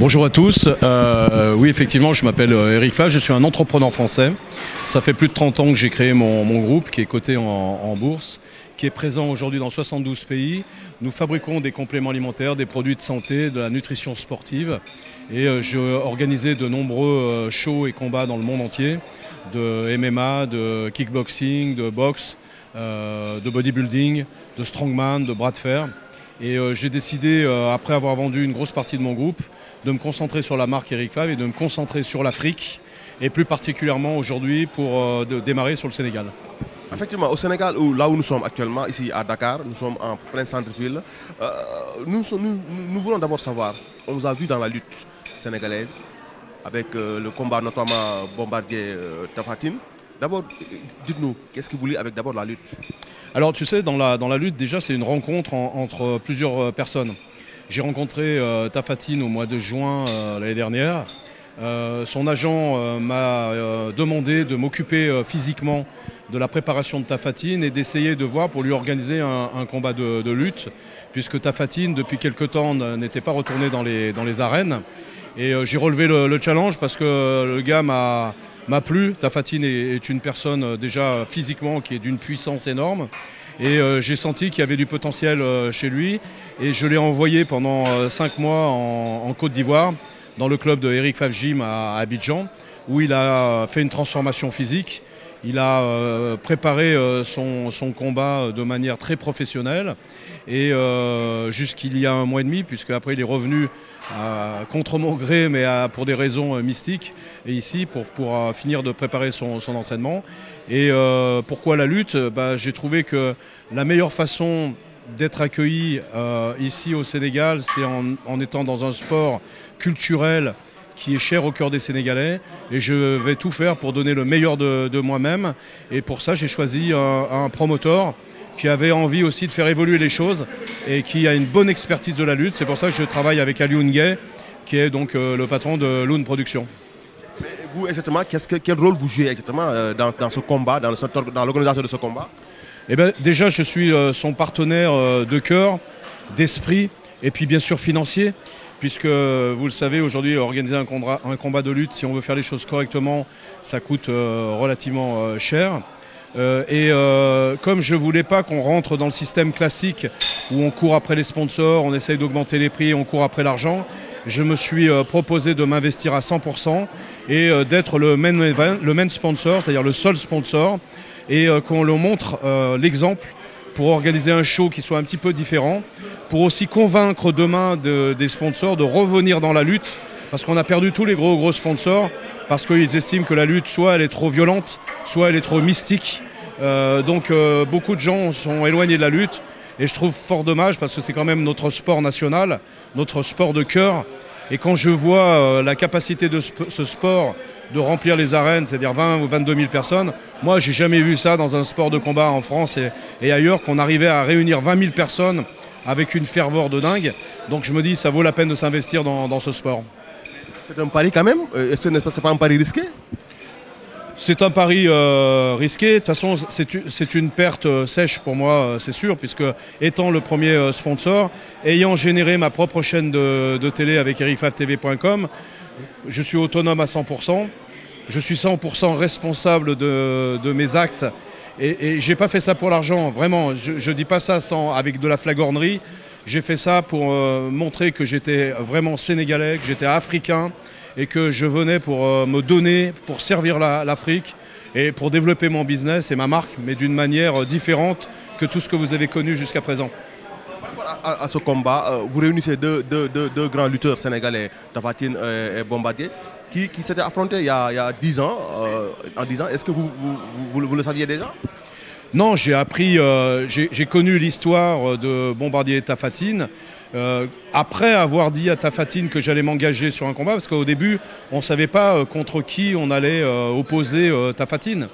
Bonjour à tous. Oui, effectivement, je m'appelle Eric Favre, je suis un entrepreneur français. Ça fait plus de 30 ans que j'ai créé mon groupe qui est coté en bourse, qui est présent aujourd'hui dans 72 pays. Nous fabriquons des compléments alimentaires, des produits de santé, de la nutrition sportive. Et j'ai organisé de nombreux shows et combats dans le monde entier, de MMA, de kickboxing, de boxe, de bodybuilding, de strongman, de bras de fer. Et j'ai décidé, après avoir vendu une grosse partie de mon groupe, de me concentrer sur la marque Eric Favre et de me concentrer sur l'Afrique, et plus particulièrement aujourd'hui pour démarrer sur le Sénégal. Effectivement, au Sénégal, là où nous sommes actuellement, ici à Dakar, nous sommes en plein centre-ville. Nous voulons d'abord savoir, on vous a vu dans la lutte sénégalaise, avec le combat notamment Bombardier Tapha Tine. D'abord, dites-nous, qu'est-ce que vous voulez avec d'abord la lutte? Alors tu sais, dans la lutte, déjà c'est une rencontre entre plusieurs personnes. J'ai rencontré Tapha Tine au mois de juin l'année dernière. Son agent m'a demandé de m'occuper physiquement de la préparation de Tapha Tine et d'essayer de voir pour lui organiser un combat de lutte, puisque Tapha Tine, depuis quelque temps, n'était pas retourné dans les arènes. Et j'ai relevé le challenge parce que le gars m'a plu. Tapha Tine est une personne déjà physiquement qui est d'une puissance énorme. Et j'ai senti qu'il y avait du potentiel chez lui. Et je l'ai envoyé pendant 5 mois en Côte d'Ivoire, dans le club de Eric Favre Gym à Abidjan, où il a fait une transformation physique. Il a préparé son combat de manière très professionnelle. Et jusqu'il y a 1 mois et demi, puisque après il est revenu contre mon gré, mais pour des raisons mystiques, et ici pour finir de préparer son entraînement. Et pourquoi la lutte? J'ai trouvé que la meilleure façon d'être accueilli ici au Sénégal, c'est en étant dans un sport culturel qui est cher au cœur des Sénégalais, et je vais tout faire pour donner le meilleur de moi-même. Et pour ça, j'ai choisi un promoteur qui avait envie aussi de faire évoluer les choses et qui a une bonne expertise de la lutte. C'est pour ça que je travaille avec Alioune Gueye, qui est donc le patron de Loon Production. Mais vous, exactement, quel rôle vous jouez exactement dans ce combat, dans l'organisation de ce combat? Eh bien, déjà, je suis son partenaire de cœur, d'esprit, et puis bien sûr financier, puisque vous le savez, aujourd'hui, organiser un combat de lutte, si on veut faire les choses correctement, ça coûte relativement cher. Comme je ne voulais pas qu'on rentre dans le système classique où on court après les sponsors, on essaye d'augmenter les prix, on court après l'argent, je me suis proposé de m'investir à 100% et d'être le main sponsor, c'est-à-dire le seul sponsor, et qu'on leur montre l'exemple pour organiser un show qui soit un petit peu différent, pour aussi convaincre demain des sponsors de revenir dans la lutte, parce qu'on a perdu tous les gros sponsors, parce qu'ils estiment que la lutte, soit elle est trop violente, soit elle est trop mystique. Donc beaucoup de gens sont éloignés de la lutte, et je trouve fort dommage, parce que c'est quand même notre sport national, notre sport de cœur. Et quand je vois la capacité de ce sport de remplir les arènes, c'est-à-dire 20 ou 22 000 personnes, moi j'ai jamais vu ça dans un sport de combat en France et ailleurs, qu'on arrivait à réunir 20 000 personnes avec une ferveur de dingue. Donc je me dis, ça vaut la peine de s'investir dans ce sport. C'est un pari quand même? Est-ce que ce n'est pas un pari risqué? C'est un pari risqué. De toute façon, c'est une perte sèche pour moi, c'est sûr, puisque étant le premier sponsor, ayant généré ma propre chaîne de télé avec ericfavtv.com, je suis autonome à 100%. Je suis 100% responsable de mes actes. Et je n'ai pas fait ça pour l'argent, vraiment. Je ne dis pas ça avec de la flagornerie. J'ai fait ça pour montrer que j'étais vraiment sénégalais, que j'étais africain, et que je venais pour me donner, pour servir l'Afrique et pour développer mon business et ma marque, mais d'une manière différente que tout ce que vous avez connu jusqu'à présent. Par rapport à ce combat, vous réunissez deux grands lutteurs sénégalais, Tapha Tine et Bombardier, qui s'étaient affrontés il y a 10 ans. En 10 ans, est-ce que vous le saviez déjà? Non, j'ai appris, j'ai connu l'histoire de Bombardier et Tapha Tine après avoir dit à Tapha Tine que j'allais m'engager sur un combat, parce qu'au début, on ne savait pas contre qui on allait opposer Tapha Tine.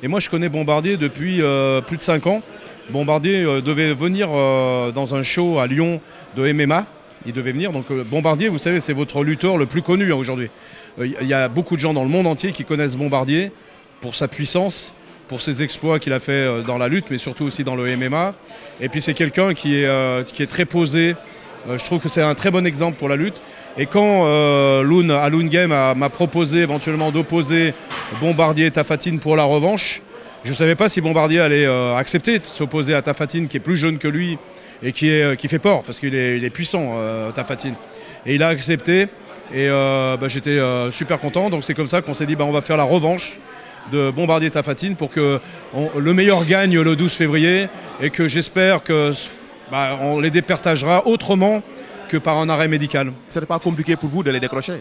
Et moi, je connais Bombardier depuis plus de 5 ans. Bombardier devait venir dans un show à Lyon de MMA. Il devait venir. Donc Bombardier, vous savez, c'est votre lutteur le plus connu aujourd'hui. Il y a beaucoup de gens dans le monde entier qui connaissent Bombardier pour sa puissance, pour ses exploits qu'il a fait dans la lutte, mais surtout aussi dans le MMA. Et puis c'est quelqu'un qui est très posé. Je trouve que c'est un très bon exemple pour la lutte. Et quand Alun Game m'a proposé éventuellement d'opposer Bombardier et Tafatine pour la revanche, je ne savais pas si Bombardier allait accepter de s'opposer à Tafatine, qui est plus jeune que lui et qui fait peur, parce qu'il est puissant, Tafatine. Et il a accepté, et j'étais super content. Donc c'est comme ça qu'on s'est dit on va faire la revanche de Bombardier Tafatine pour que le meilleur gagne le 12 février et que j'espère que on les départagera autrement que par un arrêt médical. Ce n'est pas compliqué pour vous de les décrocher,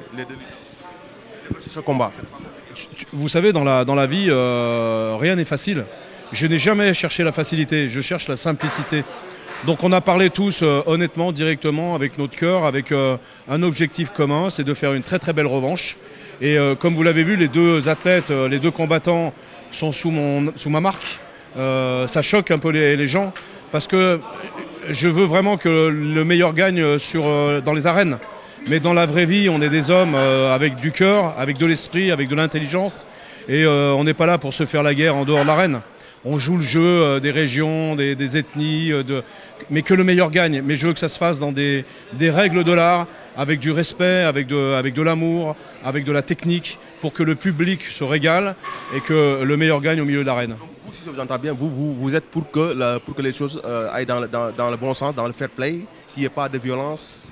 ce combat? Vous savez, dans la vie, rien n'est facile. Je n'ai jamais cherché la facilité, je cherche la simplicité. Donc on a parlé tous honnêtement, directement, avec notre cœur, avec un objectif commun, c'est de faire une très très belle revanche. Et comme vous l'avez vu, les deux athlètes, les deux combattants sont sous ma marque. Ça choque un peu les gens parce que je veux vraiment que le meilleur gagne dans les arènes. Mais dans la vraie vie, on est des hommes avec du cœur, avec de l'esprit, avec de l'intelligence. Et on n'est pas là pour se faire la guerre en dehors de l'arène. On joue le jeu des régions, des ethnies, mais que le meilleur gagne. Mais je veux que ça se fasse dans des règles de l'art, avec du respect, avec de l'amour, avec de la technique, pour que le public se régale et que le meilleur gagne au milieu de l'arène. Si je vous entends bien, vous êtes pour que les choses aillent dans le bon sens, dans le fair play, qu'il n'y ait pas de violence?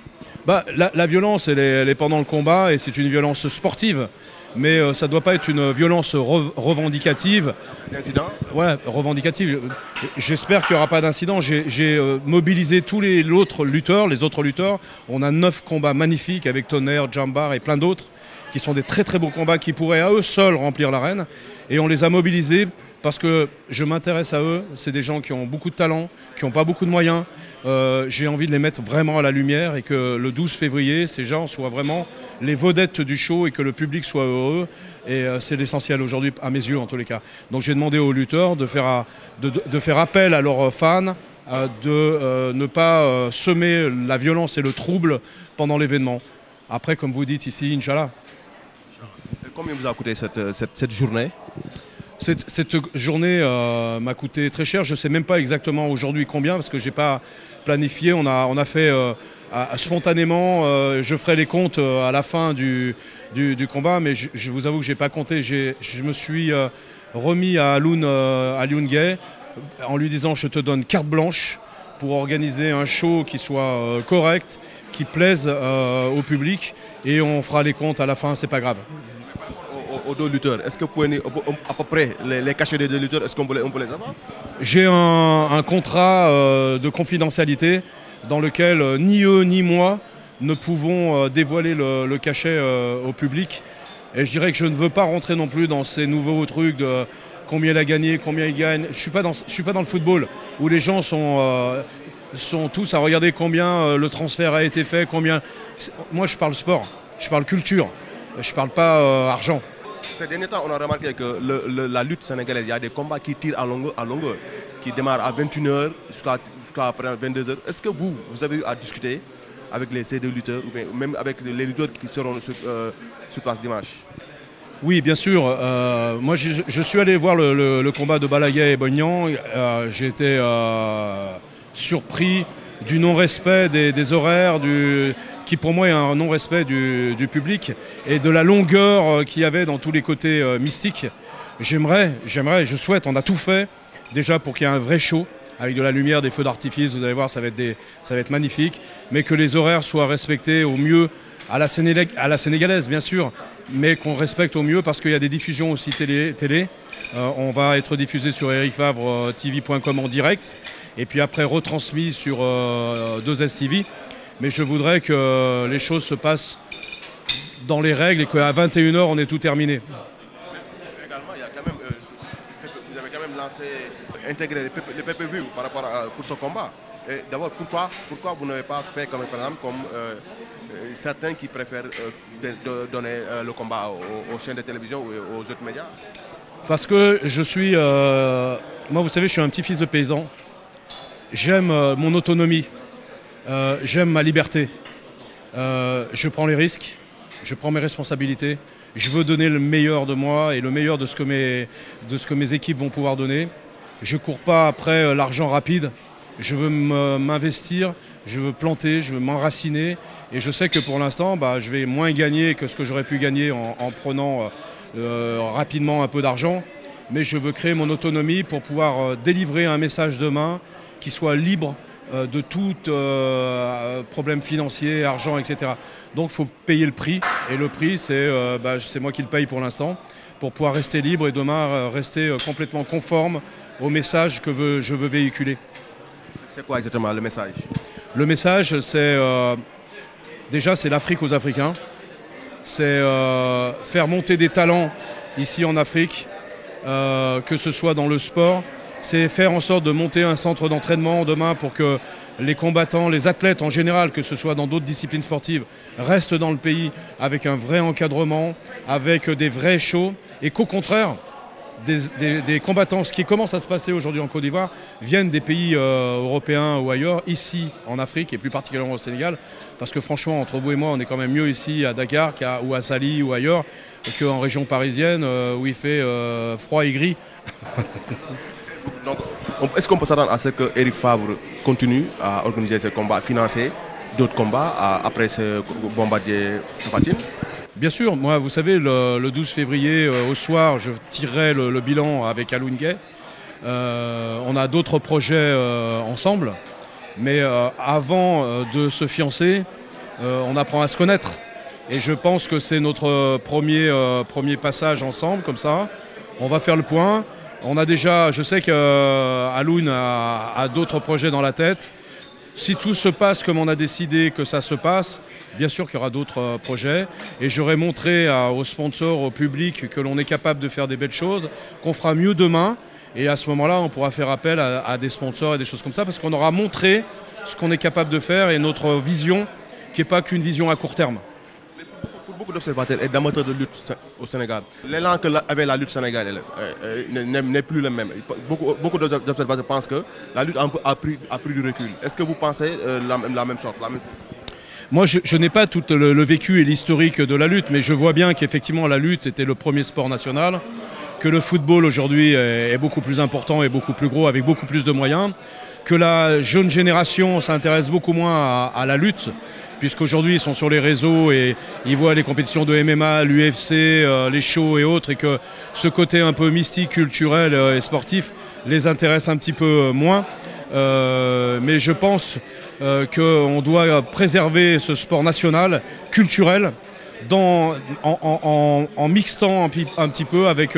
La violence, elle est pendant le combat et c'est une violence sportive. Mais ça ne doit pas être une violence revendicative. Incident? Ouais, revendicative. J'espère qu'il n'y aura pas d'incident. J'ai mobilisé tous les autres lutteurs. On a 9 combats magnifiques avec Tonnerre, Jambar et plein d'autres, qui sont des très très beaux combats qui pourraient à eux seuls remplir l'arène. Et on les a mobilisés parce que je m'intéresse à eux. C'est des gens qui ont beaucoup de talent, qui n'ont pas beaucoup de moyens. J'ai envie de les mettre vraiment à la lumière et que le 12 février, ces gens soient vraiment les vedettes du show et que le public soit heureux. Et c'est l'essentiel aujourd'hui, à mes yeux en tous les cas. Donc j'ai demandé aux lutteurs de faire appel à leurs fans, de ne pas semer la violence et le trouble pendant l'événement. Après, comme vous dites ici, Inch'Allah. Combien vous a coûté cette journée? Cette journée m'a coûté très cher. Je ne sais même pas exactement aujourd'hui combien parce que je n'ai pas planifié. On a fait spontanément. Je ferai les comptes à la fin du combat, mais je vous avoue que je n'ai pas compté. Je me suis remis à Alun Gay en lui disant je te donne carte blanche pour organiser un show qui soit correct, qui plaise au public et on fera les comptes à la fin, c'est pas grave. Aux deux lutteurs, est-ce que vous pouvez à peu près les cachets des deux lutteurs, est-ce qu'on peut les avoir? J'ai un contrat de confidentialité dans lequel ni eux ni moi ne pouvons dévoiler le cachet au public. Et je dirais que je ne veux pas rentrer non plus dans ces nouveaux trucs de combien il a gagné, combien il gagne. Je suis pas dans le football où les gens sont tous à regarder combien le transfert a été fait, combien. Moi je parle sport, je parle culture, je parle pas argent. Ces derniers temps, on a remarqué que la lutte sénégalaise, il y a des combats qui tirent à longueur, qui démarrent à 21h jusqu'à après 22h. Est-ce que vous avez eu à discuter avec ces deux lutteurs, ou même avec les lutteurs qui seront sur place dimanche? Oui, bien sûr. Moi, je suis allé voir le combat de Balaguer et Bognan. J'ai été surpris du non-respect des horaires, qui pour moi est un non-respect du public et de la longueur qu'il y avait dans tous les côtés mystiques. J'aimerais, je souhaite, on a tout fait déjà pour qu'il y ait un vrai show avec de la lumière, des feux d'artifice, vous allez voir, ça va être magnifique, mais que les horaires soient respectés au mieux à la sénégalaise bien sûr, mais qu'on respecte au mieux parce qu'il y a des diffusions aussi télé. On va être diffusé sur ericfavre.tv.com en direct et puis après retransmis sur 2S TV. Mais je voudrais que les choses se passent dans les règles et qu'à 21h, on ait tout terminé. Également, vous avez quand même intégré les PPV par rapport pour ce combat. D'abord, pourquoi vous n'avez pas fait par exemple comme certains qui préfèrent donner le combat aux chaînes de télévision ou aux autres médias? Parce que je suis... moi, vous savez, je suis un petit-fils de paysan. J'aime mon autonomie. J'aime ma liberté. Je prends les risques, je prends mes responsabilités. Je veux donner le meilleur de moi et le meilleur de ce que mes équipes vont pouvoir donner. Je ne cours pas après l'argent rapide. Je veux m'investir, je veux planter, je veux m'enraciner Et je sais que pour l'instant, je vais moins gagner que ce que j'aurais pu gagner en prenant rapidement un peu d'argent. Mais je veux créer mon autonomie pour pouvoir délivrer un message demain qui soit libre de tout problème financier, argent, etc. Donc il faut payer le prix. Et le prix, c'est moi qui le paye pour l'instant, pour pouvoir rester libre et demain rester complètement conforme au message que je veux véhiculer. C'est quoi exactement le message? Le message, c'est déjà c'est l'Afrique aux Africains. C'est faire monter des talents ici en Afrique, que ce soit dans le sport. C'est faire en sorte de monter un centre d'entraînement demain pour que les combattants, les athlètes en général, que ce soit dans d'autres disciplines sportives, restent dans le pays avec un vrai encadrement, avec des vrais shows, et qu'au contraire, des combattants, ce qui commence à se passer aujourd'hui en Côte d'Ivoire, viennent des pays européens ou ailleurs, ici en Afrique et plus particulièrement au Sénégal, parce que franchement, entre vous et moi, on est quand même mieux ici à Dakar ou à Saly ou ailleurs qu'en région parisienne où il fait froid et gris. Donc, est-ce qu'on peut s'attendre à ce que Eric Favre continue à organiser ces combats, à financer d'autres combats après ce bombardier Tapha Tine? Bien sûr, moi, vous savez, le 12 février au soir, je tirerai le bilan avec Alioune Gueye. On a d'autres projets ensemble, mais avant de se fiancer, on apprend à se connaître. Et je pense que c'est notre premier passage ensemble, comme ça. On va faire le point. On a déjà, je sais qu'Alioune a d'autres projets dans la tête. Si tout se passe comme on a décidé que ça se passe, bien sûr qu'il y aura d'autres projets. Et j'aurai montré aux sponsors, au public, que l'on est capable de faire des belles choses, qu'on fera mieux demain. Et à ce moment-là, on pourra faire appel à des sponsors et des choses comme ça, parce qu'on aura montré ce qu'on est capable de faire et notre vision, qui n'est pas qu'une vision à court terme. Pour beaucoup d'observateurs et d'amateurs de lutte au Sénégal, l'élan qu'avait la lutte sénégalaise n'est plus le même. Beaucoup d'observateurs pensent que la lutte a pris du recul. Est-ce que vous pensez la même chose? Moi, je n'ai pas tout le vécu et l'historique de la lutte, mais je vois bien qu'effectivement la lutte était le premier sport national, que le football aujourd'hui est beaucoup plus important et beaucoup plus gros, avec beaucoup plus de moyens, que la jeune génération s'intéresse beaucoup moins à la lutte, puisqu'aujourd'hui ils sont sur les réseaux et ils voient les compétitions de MMA, l'UFC, les shows et autres, et que ce côté un peu mystique, culturel et sportif les intéresse un petit peu moins. Mais je pense qu'on doit préserver ce sport national, culturel, en mixant un petit peu avec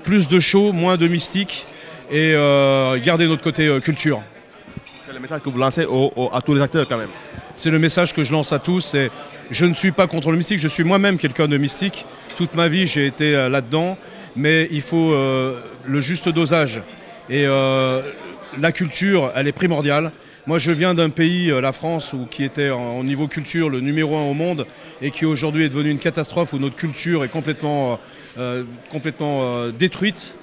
plus de show, moins de mystique, et garder notre côté culture. C'est le message que vous lancez à tous les acteurs quand même. C'est le message que je lance à tous. Je ne suis pas contre le mystique, je suis moi-même quelqu'un de mystique. Toute ma vie, j'ai été là-dedans, mais il faut le juste dosage. Et la culture, elle est primordiale. Moi, je viens d'un pays, la France, qui était au niveau culture le numéro 1 au monde et qui aujourd'hui est devenu une catastrophe où notre culture est complètement détruite.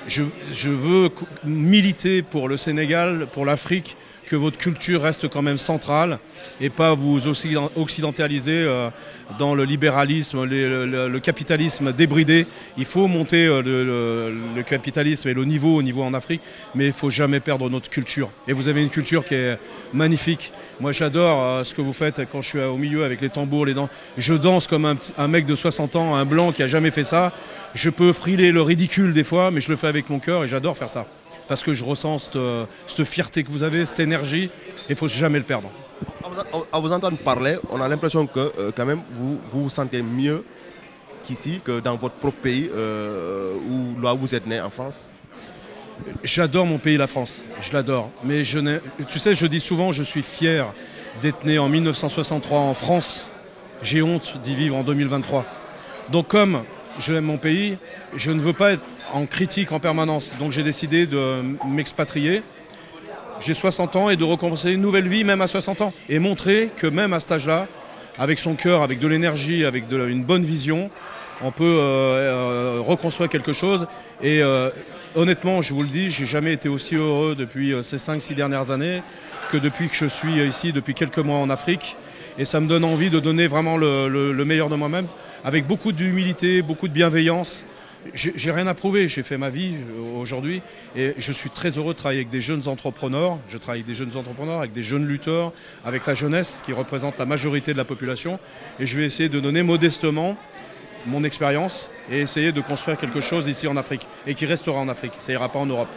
Je veux militer pour le Sénégal, pour l'Afrique, que votre culture reste quand même centrale et pas vous occidentaliser dans le libéralisme, le capitalisme débridé. Il faut monter le capitalisme et le niveau au niveau en Afrique, mais il ne faut jamais perdre notre culture. Et vous avez une culture qui est magnifique. Moi, j'adore ce que vous faites quand je suis au milieu avec les tambours, les dents. Je danse comme un mec de 60 ans, un blanc qui n'a jamais fait ça. Je peux friler le ridicule des fois, mais je le fais avec mon cœur et j'adore faire ça. Parce que je ressens cette fierté que vous avez, cette énergie, et il ne faut jamais le perdre. À vous entendre parler, on a l'impression que quand même vous vous sentez mieux qu'ici, que dans votre propre pays, là où vous êtes né en France. J'adore mon pays, la France, je l'adore. Mais tu sais, je dis souvent, je suis fier d'être né en 1963 en France. J'ai honte d'y vivre en 2023. Donc comme je aime mon pays, je ne veux pas être en critique en permanence. Donc j'ai décidé de m'expatrier. J'ai 60 ans et de recommencer une nouvelle vie même à 60 ans. Et montrer que même à cet âge-là, avec son cœur, avec de l'énergie, avec une bonne vision, on peut reconstruire quelque chose. Et honnêtement, je vous le dis, j'ai jamais été aussi heureux depuis ces 5-6 dernières années que depuis que je suis ici, depuis quelques mois en Afrique. Et ça me donne envie de donner vraiment le meilleur de moi-même, avec beaucoup d'humilité, beaucoup de bienveillance, j'ai rien à prouver, j'ai fait ma vie aujourd'hui et je suis très heureux de travailler avec des jeunes entrepreneurs. Je travaille avec des jeunes entrepreneurs, avec des jeunes lutteurs, avec la jeunesse qui représente la majorité de la population. Et je vais essayer de donner modestement mon expérience et essayer de construire quelque chose ici en Afrique et qui restera en Afrique, ça ira pas en Europe.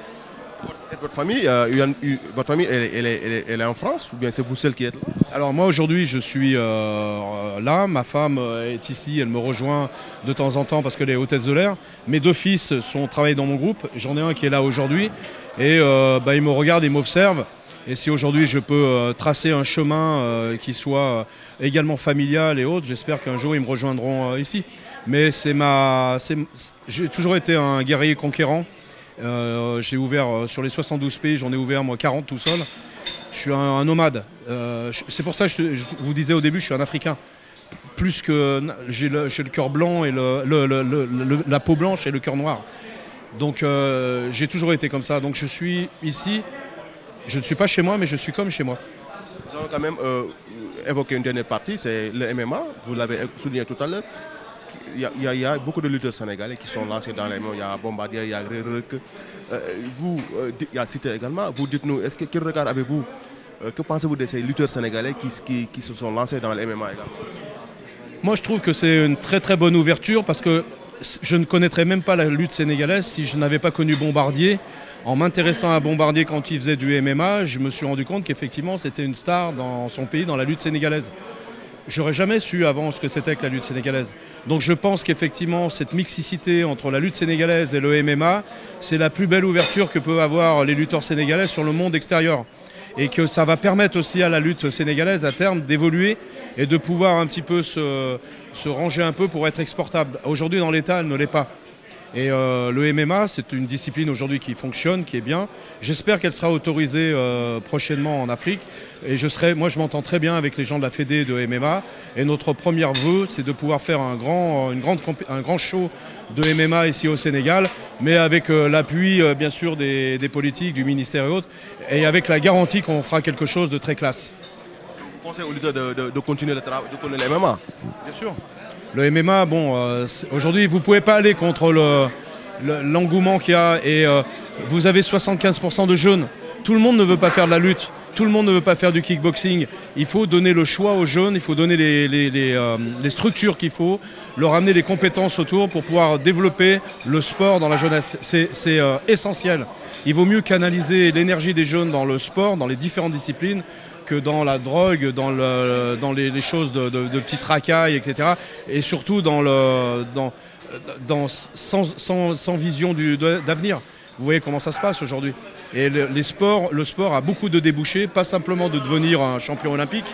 Votre famille, elle est en France ou bien c'est vous seul qui êtes là? Alors moi aujourd'hui je suis là, ma femme est ici, elle me rejoint de temps en temps parce qu'elle est hôtesse de l'air. Mes 2 fils travaillent dans mon groupe, j'en ai un qui est là aujourd'hui et ils me regardent, ils m'observent. Et si aujourd'hui je peux tracer un chemin qui soit également familial et autres, j'espère qu'un jour ils me rejoindront ici. Mais j'ai toujours été un guerrier conquérant. J'ai ouvert sur les 72 pays, j'en ai ouvert moi 40 tout seul. Je suis un nomade. C'est pour ça que je vous disais au début, je suis un Africain. Plus que j'ai le cœur blanc et la peau blanche et le cœur noir. Donc j'ai toujours été comme ça. Donc je suis ici. Je ne suis pas chez moi, mais je suis comme chez moi. Nous allons quand même évoquer une dernière partie, c'est le MMA. Vous l'avez souligné tout à l'heure. Il y a beaucoup de lutteurs sénégalais qui sont lancés dans les MMA. Il y a Bombardier, il y a Reug. Il y a Cité également. Vous dites-nous, quel regard avez-vous, que pensez-vous de ces lutteurs sénégalais qui se sont lancés dans les MMA également? Moi, je trouve que c'est une très très bonne ouverture parce que je ne connaîtrais même pas la lutte sénégalaise si je n'avais pas connu Bombardier. En m'intéressant à Bombardier quand il faisait du MMA, je me suis rendu compte qu'effectivement c'était une star dans son pays, dans la lutte sénégalaise. J'aurais jamais su avant ce que c'était que la lutte sénégalaise. Donc je pense qu'effectivement cette mixicité entre la lutte sénégalaise et le MMA, c'est la plus belle ouverture que peuvent avoir les lutteurs sénégalais sur le monde extérieur. Et que ça va permettre aussi à la lutte sénégalaise à terme d'évoluer et de pouvoir un petit peu se ranger un peu pour être exportable. Aujourd'hui dans l'état, elle ne l'est pas. Et le MMA, c'est une discipline aujourd'hui qui fonctionne, qui est bien. J'espère qu'elle sera autorisée prochainement en Afrique. Et moi, je m'entends très bien avec les gens de la Fédé de MMA. Et notre premier vœu, c'est de pouvoir faire un grand show de MMA ici au Sénégal, mais avec l'appui, bien sûr, des politiques, du ministère et autres, et avec la garantie qu'on fera quelque chose de très classe. Vous conseillez aux lutteurs de continuer de connaître le MMA? Bien sûr. Le MMA, aujourd'hui, vous ne pouvez pas aller contre l'engouement qu'il y a. Et vous avez 75% de jeunes. Tout le monde ne veut pas faire de la lutte. Tout le monde ne veut pas faire du kickboxing. Il faut donner le choix aux jeunes. Il faut donner les structures qu'il faut. Leur amener les compétences autour pour pouvoir développer le sport dans la jeunesse. C'est essentiel. Il vaut mieux canaliser l'énergie des jeunes dans le sport, dans les différentes disciplines, que dans la drogue, dans les choses de petites racailles, etc. Et surtout sans vision d'avenir. Vous voyez comment ça se passe aujourd'hui. Et le sport a beaucoup de débouchés, pas simplement de devenir un champion olympique,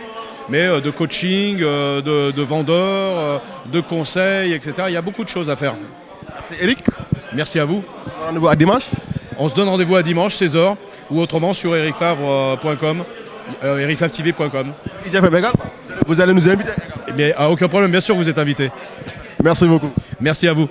mais de coaching, de vendeur, de conseils, etc. Il y a beaucoup de choses à faire. Merci Eric. Merci à vous. On se donne rendez-vous à dimanche. On se donne rendez-vous à dimanche, 16h, ou autrement sur ericfavre.com. ericfavtv.com. Vous allez nous inviter également. Eh bien, aucun problème, bien sûr, vous êtes invité. Merci beaucoup. Merci à vous.